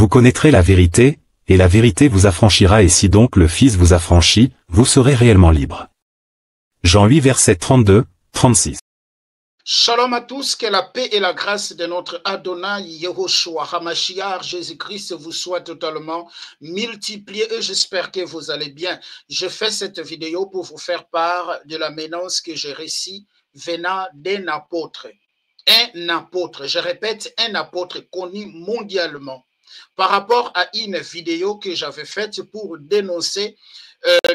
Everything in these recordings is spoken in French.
Vous connaîtrez la vérité, et la vérité vous affranchira, et si donc le Fils vous affranchit, vous serez réellement libre. Jean 8 versets 32, 36. Shalom à tous, que la paix et la grâce de notre Adonai Yehoshua HaMashiach Jésus-Christ vous soient totalement multipliés et j'espère que vous allez bien. Je fais cette vidéo pour vous faire part de la menace que j'ai reçue venant d'un apôtre. Un apôtre, je répète, un apôtre connu mondialement par rapport à une vidéo que j'avais faite pour dénoncer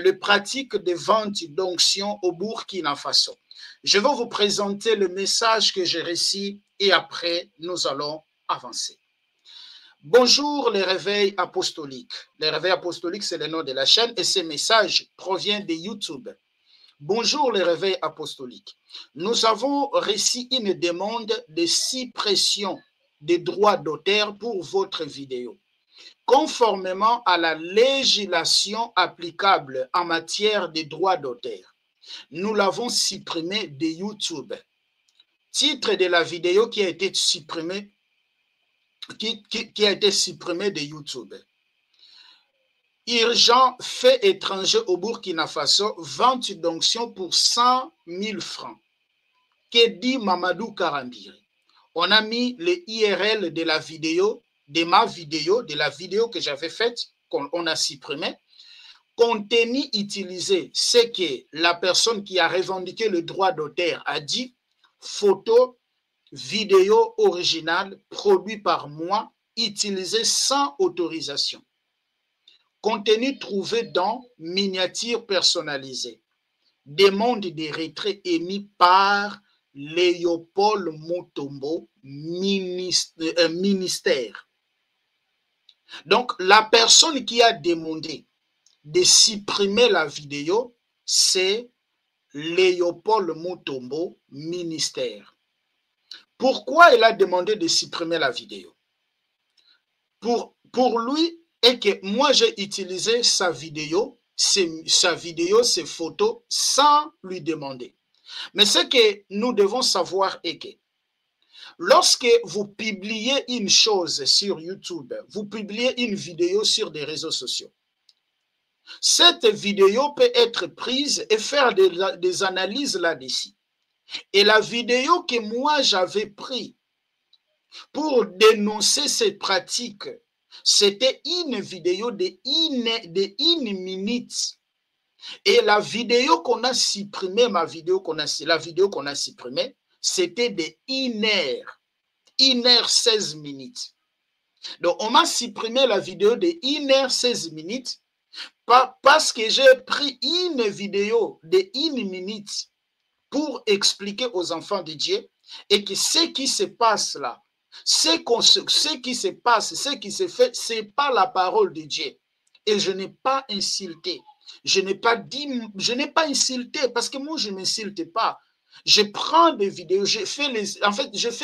les pratiques de vente d'onction au Burkina Faso. Je vais vous présenter le message que j'ai reçu et après, nous allons avancer. Bonjour les réveils apostoliques. Les réveils apostoliques, c'est le nom de la chaîne et ce message provient de YouTube. Bonjour les réveils apostoliques. Nous avons reçu une demande de suppression des droits d'auteur pour votre vidéo. Conformément à la législation applicable en matière de droits d'auteur, nous l'avons supprimé de YouTube. Titre de la vidéo qui a été supprimée, qui a été supprimé de YouTube. Urgent, fait étranger au Burkina Faso, vente d'onction pour 100 000 francs. Que dit Mamadou Karambiri? On a mis le IRL de la vidéo, de ma vidéo, de la vidéo que j'avais faite, qu'on a supprimé. Contenu utilisé, c'est que la personne qui a revendiqué le droit d'auteur a dit photo, vidéo originale, produit par moi, utilisé sans autorisation. Contenu trouvé dans miniature personnalisée. Demande de retrait émis par Léopold Mutombo, ministère. Donc, la personne qui a demandé de supprimer la vidéo, c'est Léopold Mutombo, ministère. Pourquoi il a demandé de supprimer la vidéo? Pour lui, et que moi j'ai utilisé sa vidéo, ses photos, sans lui demander. Mais ce que nous devons savoir est que lorsque vous publiez une chose sur YouTube, vous publiez une vidéo sur des réseaux sociaux, cette vidéo peut être prise et faire des analyses là-dessus. Et la vidéo que moi j'avais prise pour dénoncer ces pratiques, c'était une vidéo de une minute. Et la vidéo qu'on a supprimée, la vidéo qu'on a supprimée, c'était de 1 heure. 1 heure 16 minutes. Donc, on m'a supprimé la vidéo de 1 heure 16 minutes parce que j'ai pris une vidéo de 1 minute pour expliquer aux enfants de Dieu et que ce qui se passe là, ce qui se passe, ce qui se fait, ce n'est pas la parole de Dieu. Et je n'ai pas insulté. Je n'ai pas insulté parce que moi, je ne m'insulte pas. Je prends des vidéos, je fais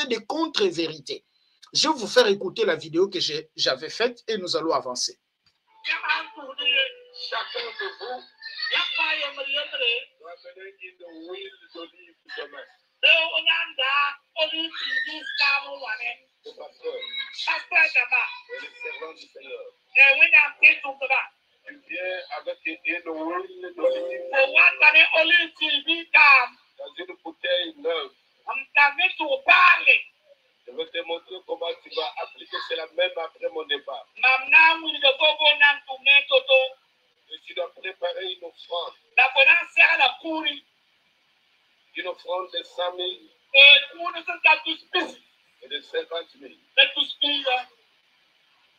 des contre-vérités. Je vais vous faire écouter la vidéo que j'avais faite et nous allons avancer. Chacun de vous doit mener une huile d'olive demain. Le pasteur et le servant du Seigneur. Tu viens avec une huile d'olive dans une bouteille neuve. Je vais te montrer comment tu vas appliquer cela même après mon départ. Et tu dois préparer une offrande. Une offrande de 100 000 et de 50 000.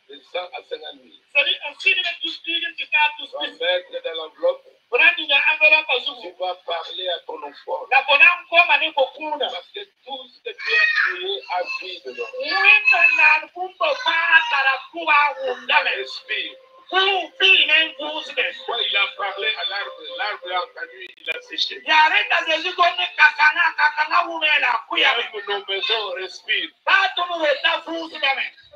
De 100 à 50 000. Tu vas mettre dans l'enveloppe. Tu vas parler à ton enfant. Parce que tout ce que tu as créé a vie dedans. Respire. Quand il a parlé à l'arbre a entendu, il a séché. Nos maisons respirent.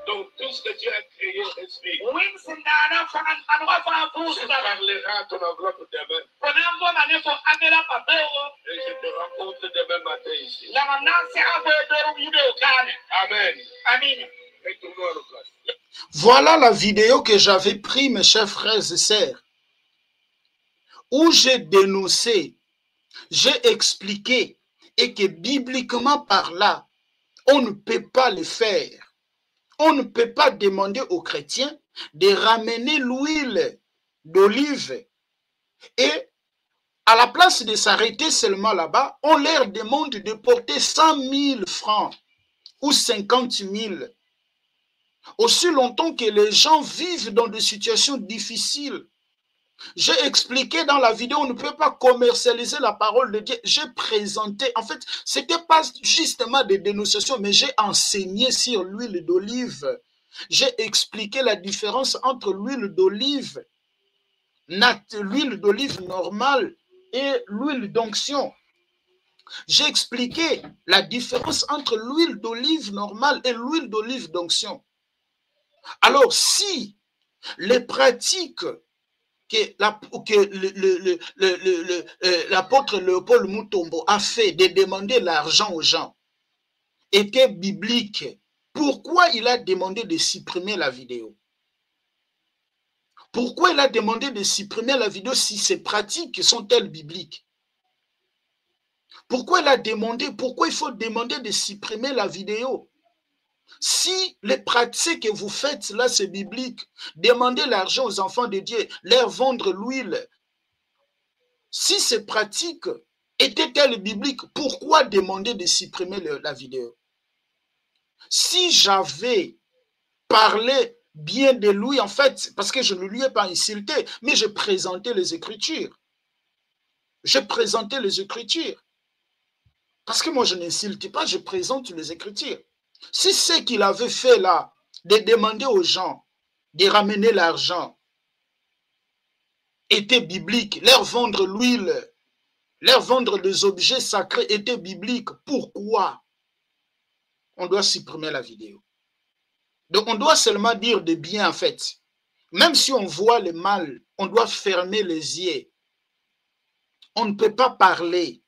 Donc tout ce que tu as créé respire. Tu parleras à ton enveloppe demain. Et je te rencontre demain matin ici. Amen. Retournons à nos places. Voilà la vidéo que j'avais prise, mes chers frères et sœurs, où j'ai dénoncé, j'ai expliqué, et que bibliquement par là, on ne peut pas le faire. On ne peut pas demander aux chrétiens de ramener l'huile d'olive et à la place de s'arrêter seulement là-bas, on leur demande de porter 100 000 francs ou 50 000. Aussi longtemps que les gens vivent dans des situations difficiles. J'ai expliqué dans la vidéo, on ne peut pas commercialiser la parole de Dieu. J'ai présenté, en fait, ce n'était pas justement des dénonciations, mais j'ai enseigné sur l'huile d'olive. J'ai expliqué la différence entre l'huile d'olive normale et l'huile d'onction. J'ai expliqué la différence entre l'huile d'olive normale et l'huile d'olive d'onction. Alors, si les pratiques que l'apôtre Léopold Mutombo a fait de demander l'argent aux gens étaient bibliques, pourquoi il a demandé de supprimer la vidéo? Pourquoi il a demandé de supprimer la vidéo si ces pratiques sont-elles bibliques? Pourquoi il faut demander de supprimer la vidéo? Si les pratiques que vous faites là, c'est biblique, demandez l'argent aux enfants de Dieu, leur vendre l'huile. Si ces pratiques étaient-elles bibliques, pourquoi demander de supprimer la vidéo? Si j'avais parlé bien de lui, en fait, parce que je ne lui ai pas insulté, mais je présentais les Écritures. Je présentais les Écritures. Parce que moi, je n'insulte pas, je présente les Écritures. Si ce qu'il avait fait là, de demander aux gens de ramener l'argent, était biblique, leur vendre l'huile, leur vendre des objets sacrés était biblique, pourquoi on doit supprimer la vidéo? Donc on doit seulement dire de bien en fait. Même si on voit le mal, on doit fermer les yeux. On ne peut pas parler.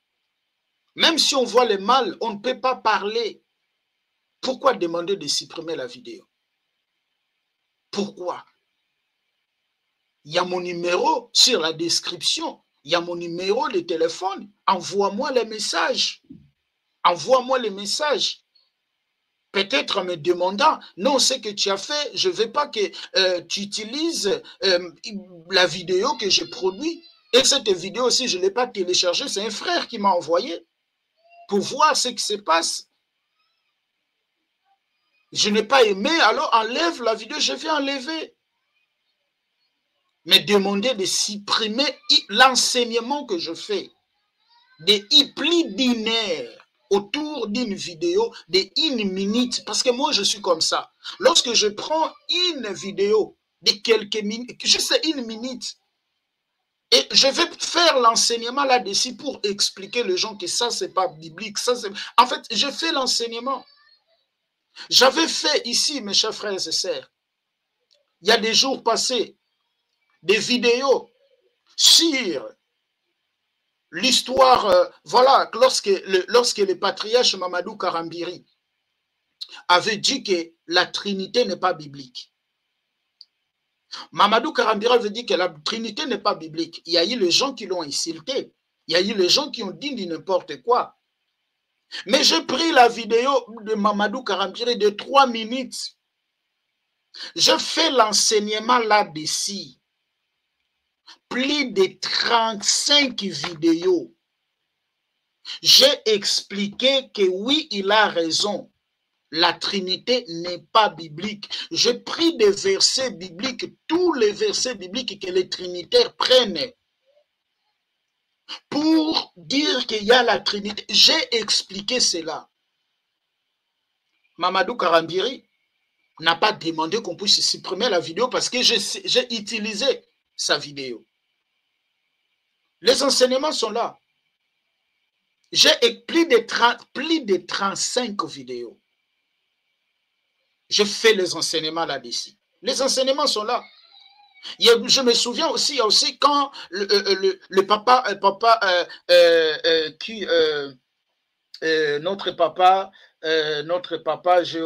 Même si on voit le mal, on ne peut pas parler. Pourquoi demander de supprimer la vidéo? Pourquoi? Il y a mon numéro sur la description. Il y a mon numéro de téléphone. Envoie-moi les messages. Envoie-moi les messages. Peut-être en me demandant, non, ce que tu as fait, je ne veux pas que tu utilises la vidéo que j'ai produite. Et cette vidéo aussi, je ne l'ai pas téléchargée. C'est un frère qui m'a envoyé pour voir ce qui se passe. Je n'ai pas aimé, alors enlève la vidéo, je vais enlever. Mais demander de supprimer l'enseignement que je fais, de plus d'une heure autour d'une vidéo de 1 minute, parce que moi je suis comme ça. Lorsque je prends une vidéo de quelques minutes, juste 1 minute, et je vais faire l'enseignement là-dessus pour expliquer aux gens que ça c'est pas biblique. Ça, en fait, je fais l'enseignement. J'avais fait ici, mes chers frères et sœurs, il y a des jours passés, des vidéos sur l'histoire, voilà, lorsque le patriarche Mamadou Karambiri avait dit que la Trinité n'est pas biblique. Mamadou Karambiri avait dit que la Trinité n'est pas biblique. Il y a eu les gens qui l'ont insulté. Il y a eu les gens qui ont dit n'importe quoi. Mais j'ai pris la vidéo de Mamadou Karambiri de 3 minutes. Je fais l'enseignement là-dessus. Plus de 35 vidéos. J'ai expliqué que oui, il a raison. La Trinité n'est pas biblique. J'ai pris des versets bibliques, tous les versets bibliques que les trinitaires prennent pour dire qu'il y a la Trinité. J'ai expliqué cela. Mamadou Karambiri n'a pas demandé qu'on puisse supprimer la vidéo parce que j'ai utilisé sa vidéo. Les enseignements sont là. J'ai plus de 35 vidéos. Je fais les enseignements là-dessus. Les enseignements sont là. Je me souviens aussi quand le papa, notre papa, j'ai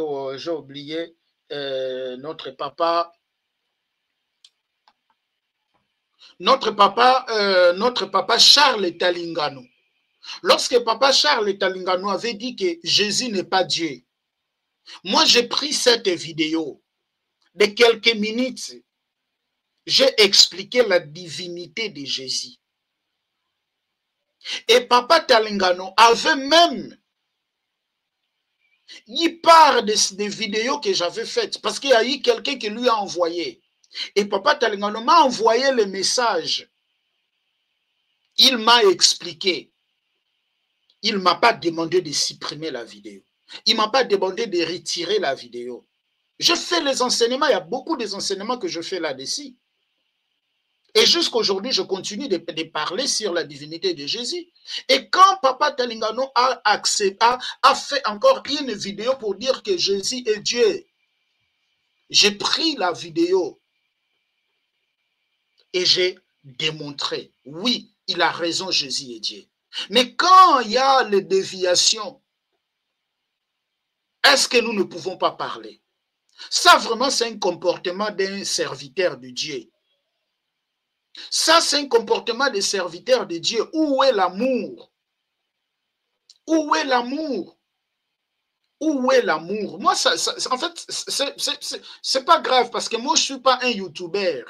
oublié, notre papa Charles Talingano. Lorsque papa Charles Talingano avait dit que Jésus n'est pas Dieu, moi j'ai pris cette vidéo de quelques minutes, j'ai expliqué la divinité de Jésus. Et papa Talingano avait même, il parle des vidéos que j'avais faites, parce qu'il y a eu quelqu'un qui lui a envoyé. Et papa Talingano m'a envoyé le message. Il m'a expliqué. Il ne m'a pas demandé de supprimer la vidéo. Il ne m'a pas demandé de retirer la vidéo. Je fais les enseignements, il y a beaucoup d'enseignements que je fais là-dessus. Et jusqu'aujourd'hui, je continue de parler sur la divinité de Jésus. Et quand papa Talingano a fait encore une vidéo pour dire que Jésus est Dieu, j'ai pris la vidéo et j'ai démontré, oui, il a raison, Jésus est Dieu. Mais quand il y a les déviations, est-ce que nous ne pouvons pas parler? Ça, vraiment, c'est un comportement d'un serviteur de Dieu. Ça, c'est un comportement de serviteur de Dieu. Où est l'amour? Où est l'amour? Où est l'amour? Moi, en fait, c'est pas grave parce que moi, je ne suis pas un YouTuber.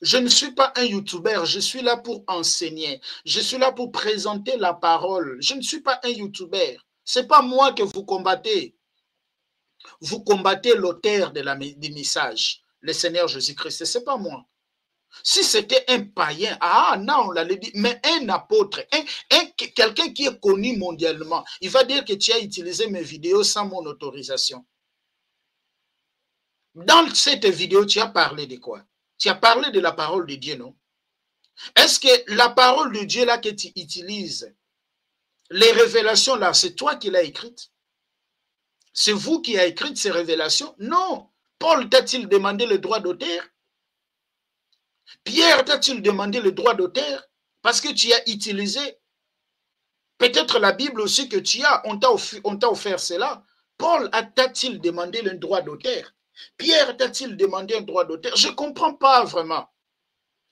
Je ne suis pas un YouTuber. Je suis là pour enseigner. Je suis là pour présenter la parole. Je ne suis pas un YouTuber. Ce n'est pas moi que vous combattez. Vous combattez l'auteur des messages, le Seigneur Jésus-Christ. Ce n'est pas moi. Si c'était un païen, non, on l'allait dire, mais un apôtre, quelqu'un qui est connu mondialement, il va dire que tu as utilisé mes vidéos sans mon autorisation. Dans cette vidéo, tu as parlé de quoi? Tu as parlé de la parole de Dieu, non? Est-ce que la parole de Dieu là que tu utilises, les révélations là, c'est toi qui l'as écrite? C'est vous qui avez écrit ces révélations? Non. Paul t'a-t-il demandé le droit d'auteur? Pierre t'a-t-il demandé le droit d'auteur? Parce que tu as utilisé peut-être la Bible aussi que tu as, on t'a offert cela. Paul t'a-t-il demandé le droit d'auteur? Pierre t'a-t-il demandé un droit d'auteur? Je ne comprends pas vraiment.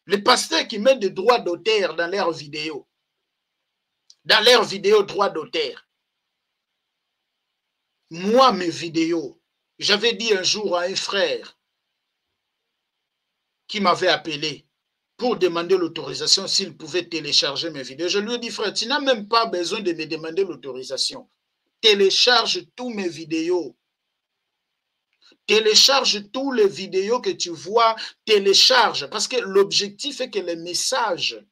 Les pasteurs qui mettent des droits d'auteur dans leurs vidéos. Dans leurs vidéos droits d'auteur. Moi, mes vidéos, j'avais dit un jour à un frère qui m'avait appelé pour demander l'autorisation s'il pouvait télécharger mes vidéos. Je lui ai dit, frère, tu n'as même pas besoin de me demander l'autorisation. Télécharge tous mes vidéos. Télécharge tous les vidéos que tu vois, télécharge. Parce que l'objectif est que les messages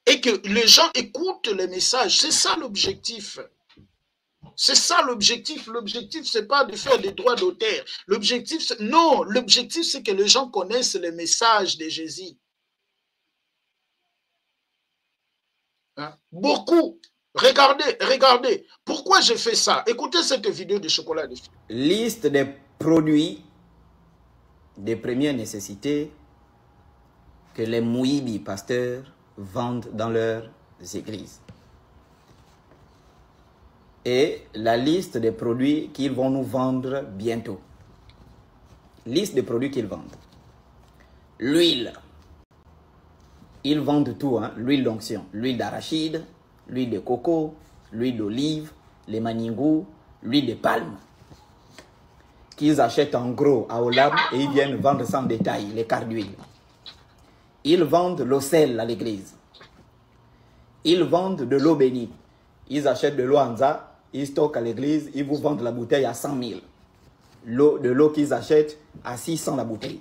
et que les gens écoutent les messages. C'est ça l'objectif. C'est ça l'objectif. L'objectif, ce n'est pas de faire des droits d'auteur. L'objectif, non, l'objectif, c'est que les gens connaissent les messages de Jésus. Hein? Beaucoup. Regardez. Pourquoi j'ai fait ça? Écoutez cette vidéo de chocolat. Liste des produits de première nécessité que les Mouibi pasteurs vendent dans leurs églises. Et la liste des produits qu'ils vont nous vendre bientôt. Liste des produits qu'ils vendent. L'huile. Ils vendent tout, hein? L'huile d'onction, l'huile d'arachide, l'huile de coco, l'huile d'olive, les maningous, l'huile de palme. Qu'ils achètent en gros à Olam et ils viennent vendre sans détail les quarts d'huile. Ils vendent l'eau sel à l'église. Ils vendent de l'eau bénie. Ils achètent de l'eau Anza. Ils stockent à l'église, ils vous vendent la bouteille à 100 000. De l'eau qu'ils achètent à 600 la bouteille.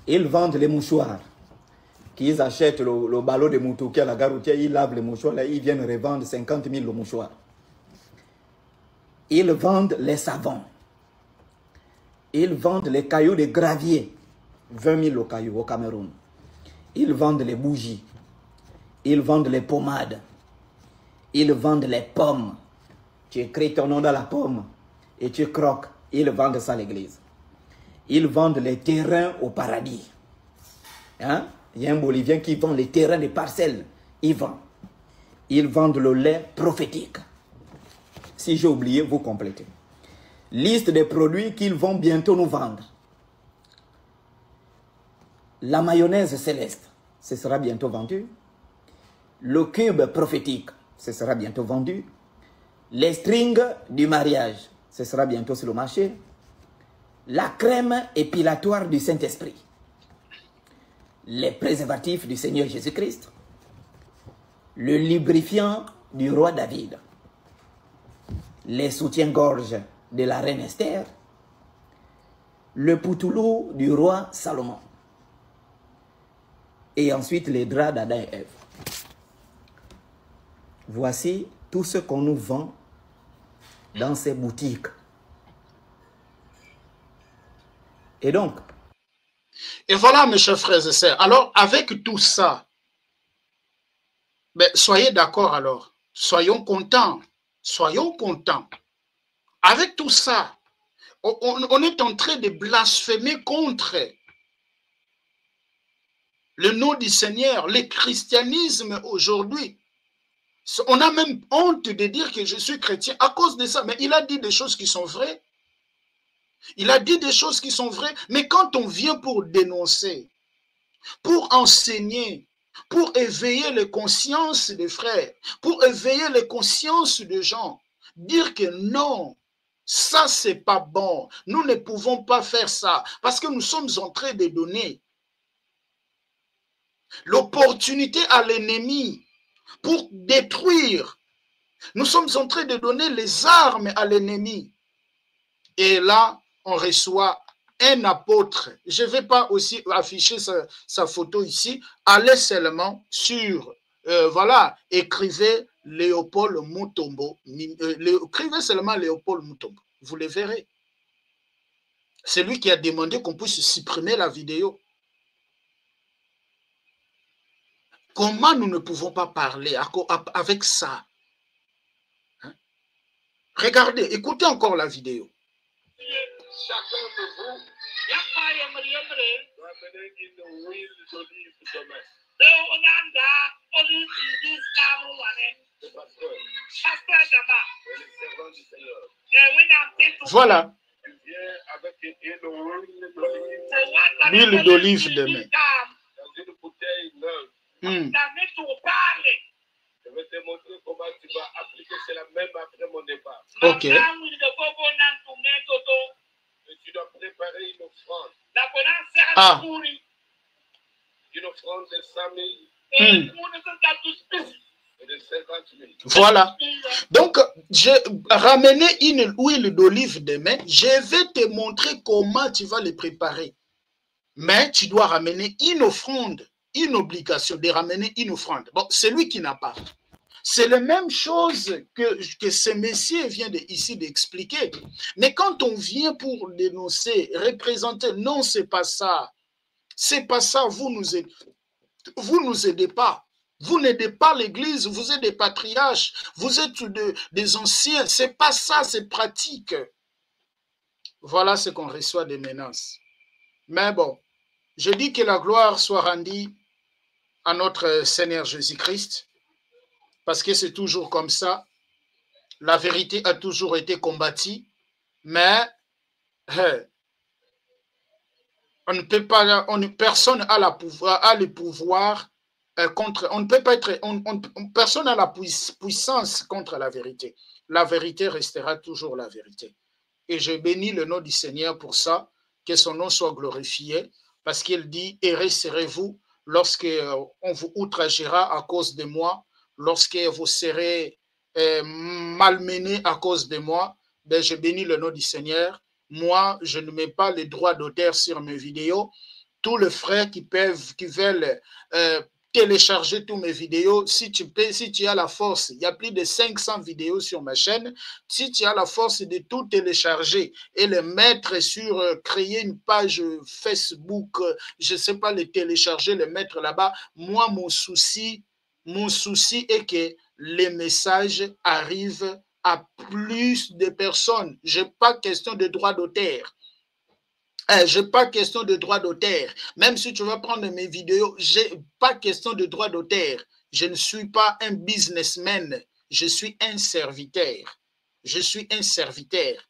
Ils vendent les mouchoirs. Qu'ils achètent le ballot de Moutouké à la gare routière, ils lavent les mouchoirs, là, ils viennent revendre 50 000 le mouchoir. Ils vendent les savons. Ils vendent les cailloux de gravier. 20 000 le caillou au Cameroun. Ils vendent les bougies. Ils vendent les pommades. Ils vendent les pommes. Tu écris ton nom dans la pomme et tu croques. Ils vendent ça à l'église. Ils vendent les terrains au paradis. Hein? Il y a un Bolivien qui vend les terrains des parcelles. Ils vendent le lait prophétique. Si j'ai oublié, vous complétez. Liste des produits qu'ils vont bientôt nous vendre. La mayonnaise céleste, ce sera bientôt vendu. Le cube prophétique, ce sera bientôt vendu. Les strings du mariage, ce sera bientôt sur le marché. La crème épilatoire du Saint-Esprit. Les préservatifs du Seigneur Jésus-Christ. Le lubrifiant du roi David. Les soutiens-gorge de la reine Esther. Le poutoulou du roi Salomon. Et ensuite les draps d'Adam et Ève. Voici tout ce qu'on nous vend dans ces boutiques. Et donc, et voilà, mes chers frères et sœurs. Alors, avec tout ça, ben, soyez d'accord alors. Soyons contents. Soyons contents. Avec tout ça, on est en train de blasphémer contre le nom du Seigneur, le christianisme aujourd'hui. On a même honte de dire que je suis chrétien à cause de ça. Mais il a dit des choses qui sont vraies. Il a dit des choses qui sont vraies. Mais quand on vient pour dénoncer, pour enseigner, pour éveiller les consciences des frères, pour éveiller les consciences des gens, dire que non, ça c'est pas bon, nous ne pouvons pas faire ça, parce que nous sommes en train de donner l'opportunité à l'ennemi pour détruire. Nous sommes en train de donner les armes à l'ennemi. Et là, on reçoit un apôtre. Je ne vais pas aussi afficher sa photo ici. Allez seulement sur, voilà, écrivez Léopold Mutombo. Écrivez seulement Léopold Mutombo. Vous le verrez. C'est lui qui a demandé qu'on puisse supprimer la vidéo. Comment nous ne pouvons pas parler avec ça? Hein? Regardez, écoutez encore la vidéo. Chacun de vous doit mener une huile d'olive demain. Le pasteur et le servant du Seigneur. Voilà. Tu viens avec une huile d'olive demain. Dans une bouteille neuve. Je vais te montrer comment tu vas appliquer cela même après mon départ. Ok. Et tu dois préparer une offrande. Ah. Une offrande de 100 000 et de 50 000. Voilà. Donc, j'ai ramené une huile d'olive demain. Je vais te montrer comment tu vas les préparer. Mais tu dois ramener une offrande, une obligation de ramener une offrande. Bon, c'est lui qui n'a pas. C'est la même chose que ce messieurs vient ici d'expliquer. Mais quand on vient pour dénoncer, représenter, non, c'est pas ça. C'est pas ça, vous nous aidez pas. Vous n'aidez pas l'Église, vous êtes des patriarches, vous êtes des anciens. C'est pas ça, c'est pratique. Voilà ce qu'on reçoit des menaces. Mais bon, je dis que la gloire soit rendue à notre Seigneur Jésus-Christ, parce que c'est toujours comme ça. La vérité a toujours été combattue, mais on ne peut pas, personne n'a le pouvoir contre, on ne peut pas être, personne n'a la puissance contre la vérité. La vérité restera toujours la vérité. Et je bénis le nom du Seigneur pour ça, que son nom soit glorifié, parce qu'il dit, errez serez-vous lorsque on vous outragera à cause de moi, lorsque vous serez malmenés à cause de moi. Ben, je bénis le nom du Seigneur. Moi, je ne mets pas les droits d'auteur sur mes vidéos. Tous les frères qui veulent télécharger tous mes vidéos, si tu as la force, il y a plus de 500 vidéos sur ma chaîne, si tu as la force de tout télécharger et le mettre sur, créer une page Facebook, je ne sais pas, le télécharger, le mettre là-bas, moi, mon souci est que les messages arrivent à plus de personnes. Je n'ai pas question de droit d'auteur. Je n'ai pas question de droit d'auteur. Même si tu vas prendre mes vidéos, je n'ai pas question de droit d'auteur. Je ne suis pas un businessman. Je suis un serviteur. Je suis un serviteur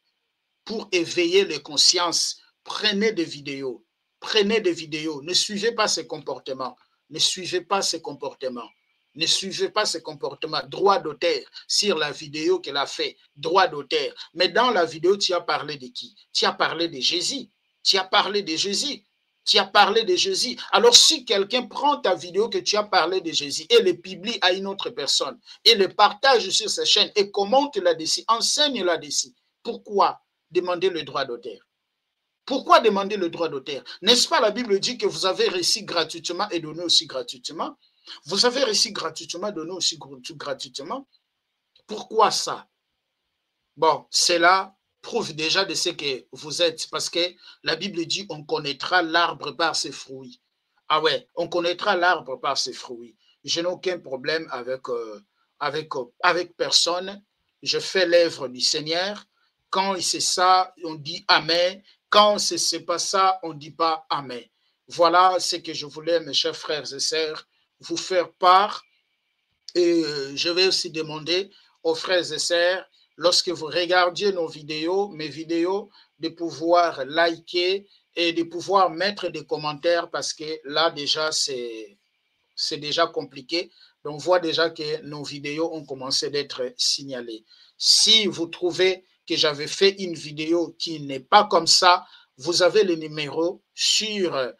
pour éveiller les consciences. Prenez des vidéos. Prenez des vidéos. Ne suivez pas ces comportements. Ne suivez pas ces comportements. Ne suivez pas ces comportements. Droit d'auteur sur la vidéo qu'elle a fait. Droit d'auteur. Mais dans la vidéo, tu as parlé de qui? Tu as parlé de Jésus. Tu as parlé de Jésus. Tu as parlé de Jésus. Alors, si quelqu'un prend ta vidéo que tu as parlé de Jésus et le publie à une autre personne et le partage sur sa chaîne et commente là-dessus, enseigne là-dessus, pourquoi demander le droit d'auteur? Pourquoi demander le droit d'auteur? N'est-ce pas la Bible dit que vous avez reçu gratuitement et donné aussi gratuitement? Vous avez reçu gratuitement, donné aussi gratuitement. Pourquoi ça? Bon, cela prouve déjà de ce que vous êtes, parce que la Bible dit on connaîtra l'arbre par ses fruits. Ah ouais, on connaîtra l'arbre par ses fruits. Je n'ai aucun problème avec personne. Je fais l'œuvre du Seigneur. Quand c'est ça, on dit Amen. Quand ce n'est pas ça, on ne dit pas Amen. Voilà ce que je voulais, mes chers frères et sœurs, vous faire part. Et je vais aussi demander aux frères et sœurs, lorsque vous regardiez nos vidéos, mes vidéos, de pouvoir liker et de pouvoir mettre des commentaires parce que là déjà c'est déjà compliqué. On voit déjà que nos vidéos ont commencé d'être signalées. Si vous trouvez que j'avais fait une vidéo qui n'est pas comme ça, vous avez le numéro sur,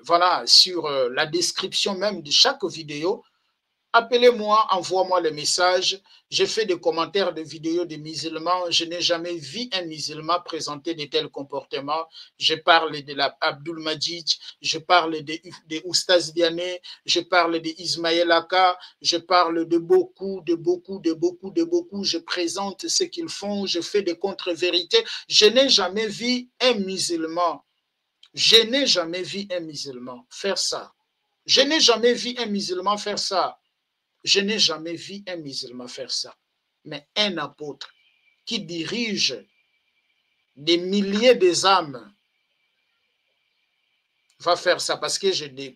voilà, sur la description même de chaque vidéo. Appelez-moi, envoie-moi le message. J'ai fait des commentaires de vidéos de musulmans. Je n'ai jamais vu un musulman présenter de tels comportements. Je parle de Abdul Majid, je parle de Oustaz Diané, je parle de Ismaël Aka, je parle de beaucoup. Je présente ce qu'ils font, je fais des contre-vérités. Je n'ai jamais vu un musulman. Je n'ai jamais vu un musulman faire ça. Je n'ai jamais vu un musulman faire ça. Je n'ai jamais vu un musulman faire ça. Mais un apôtre qui dirige des milliers d'âmes va faire ça parce que je dis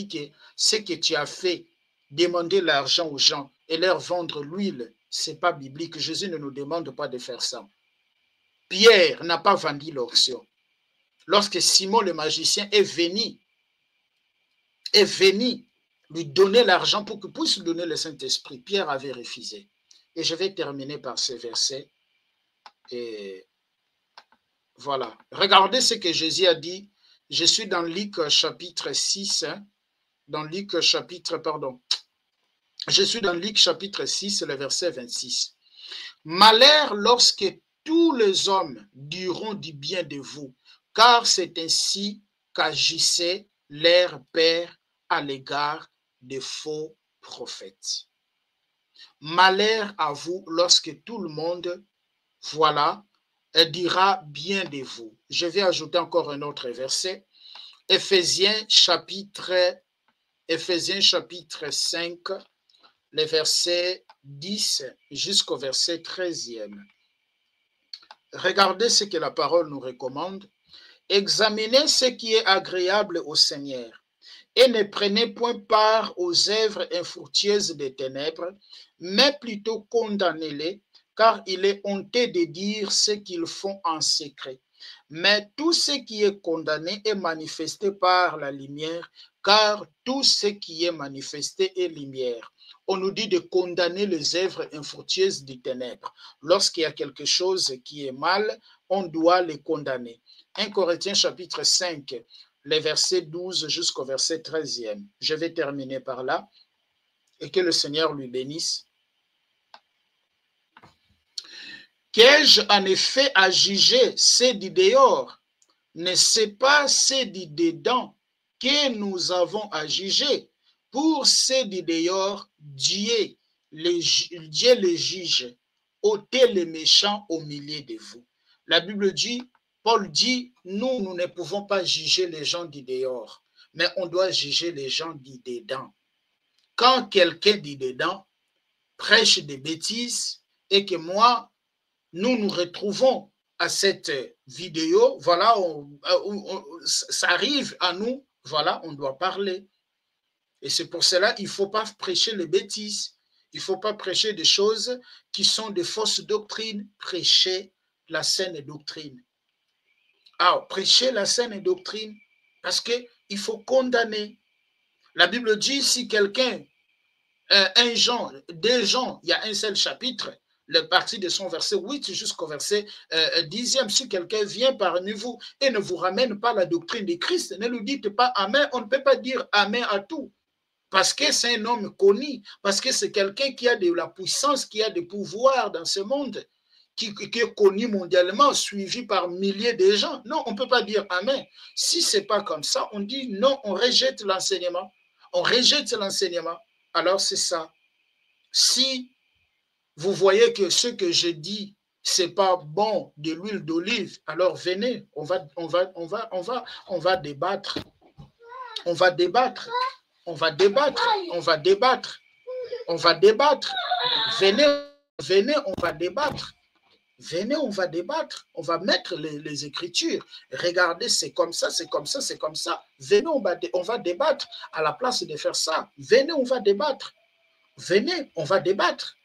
que ce que tu as fait, demander l'argent aux gens et leur vendre l'huile, ce n'est pas biblique. Jésus ne nous demande pas de faire ça. Pierre n'a pas vendu l'onction. Lorsque Simon le magicien est venu lui donner l'argent pour qu'il puisse donner le Saint-Esprit, Pierre avait refusé. Et je vais terminer par ce verset. Et voilà. Regardez ce que Jésus a dit. Je suis dans Luc chapitre 6. Je suis dans Luc chapitre 6, le verset 26. Malheur lorsque tous les hommes diront du bien de vous, car c'est ainsi qu'agissait leur Père à l'égard des faux prophètes. Malheur à vous lorsque tout le monde, voilà, dira bien de vous. Je vais ajouter encore un autre verset. Éphésiens chapitre 5, les versets 10 jusqu'au verset 13e. Regardez ce que la parole nous recommande. Examinez ce qui est agréable au Seigneur et ne prenez point part aux œuvres infructueuses des ténèbres, mais plutôt condamnez-les, car il est honteux de dire ce qu'ils font en secret. Mais tout ce qui est condamné est manifesté par la lumière, car tout ce qui est manifesté est lumière. On nous dit de condamner les œuvres infructueuses des ténèbres. Lorsqu'il y a quelque chose qui est mal, on doit les condamner. 1 Corinthiens chapitre 5, les versets 12 jusqu'au verset 13e. Je vais terminer par là et que le Seigneur lui bénisse. Qu'ai-je en effet à juger ceux du dehors? N'est-ce pas ceux du dedans que nous avons à juger? Pour ceux du dehors, Dieu les juge, ôtez les méchants au milieu de vous. La Bible dit, Paul dit, nous ne pouvons pas juger les gens du dehors, mais on doit juger les gens du dedans. Quand quelqu'un du dedans prêche des bêtises et que moi, nous nous retrouvons à cette vidéo, voilà, ça arrive à nous, voilà, on doit parler. Et c'est pour cela qu'il ne faut pas prêcher les bêtises. Il ne faut pas prêcher des choses qui sont de fausses doctrines. Prêcher la saine doctrine. Alors, prêcher la saine doctrine, parce qu'il faut condamner. La Bible dit, si quelqu'un, un Jean, deux Jean, il y a un seul chapitre, le parti de son verset 8 jusqu'au verset 10e, si quelqu'un vient parmi vous et ne vous ramène pas la doctrine de Christ, ne lui dites pas Amen. On ne peut pas dire Amen à tout. Parce que c'est un homme connu, parce que c'est quelqu'un qui a de la puissance, qui a des pouvoirs dans ce monde, qui est connu mondialement, suivi par milliers de gens. Non, on ne peut pas dire Amen. Si ce n'est pas comme ça, on dit non, on rejette l'enseignement. On rejette l'enseignement. Alors c'est ça. Si vous voyez que ce que je dis, ce n'est pas bon de l'huile d'olive, alors venez, on va débattre. On va débattre. On va débattre, on va débattre, on va débattre. Venez, on va débattre. Venez, on va débattre. On va mettre les Écritures. Regardez, c'est comme ça, c'est comme ça, c'est comme ça. Venez, on va débattre à la place de faire ça. Venez, on va débattre. Venez, on va débattre.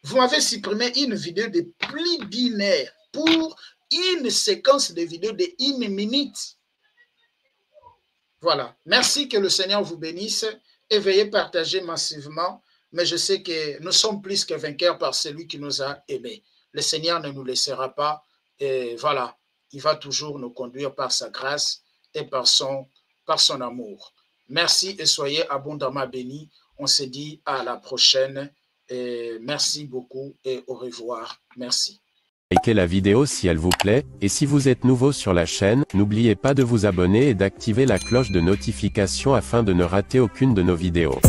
Vous m'avez supprimé une vidéo de plus d'1 heure pour une séquence de vidéos de 1 minute. Voilà. Merci, que le Seigneur vous bénisse et veuillez partager massivement. Mais je sais que nous sommes plus que vainqueurs par celui qui nous a aimés. Le Seigneur ne nous laissera pas. Et voilà, il va toujours nous conduire par sa grâce et par son amour. Merci et soyez abondamment bénis. On se dit à la prochaine. Et merci beaucoup et au revoir. Merci. Likez la vidéo si elle vous plaît, et si vous êtes nouveau sur la chaîne, n'oubliez pas de vous abonner et d'activer la cloche de notification afin de ne rater aucune de nos vidéos.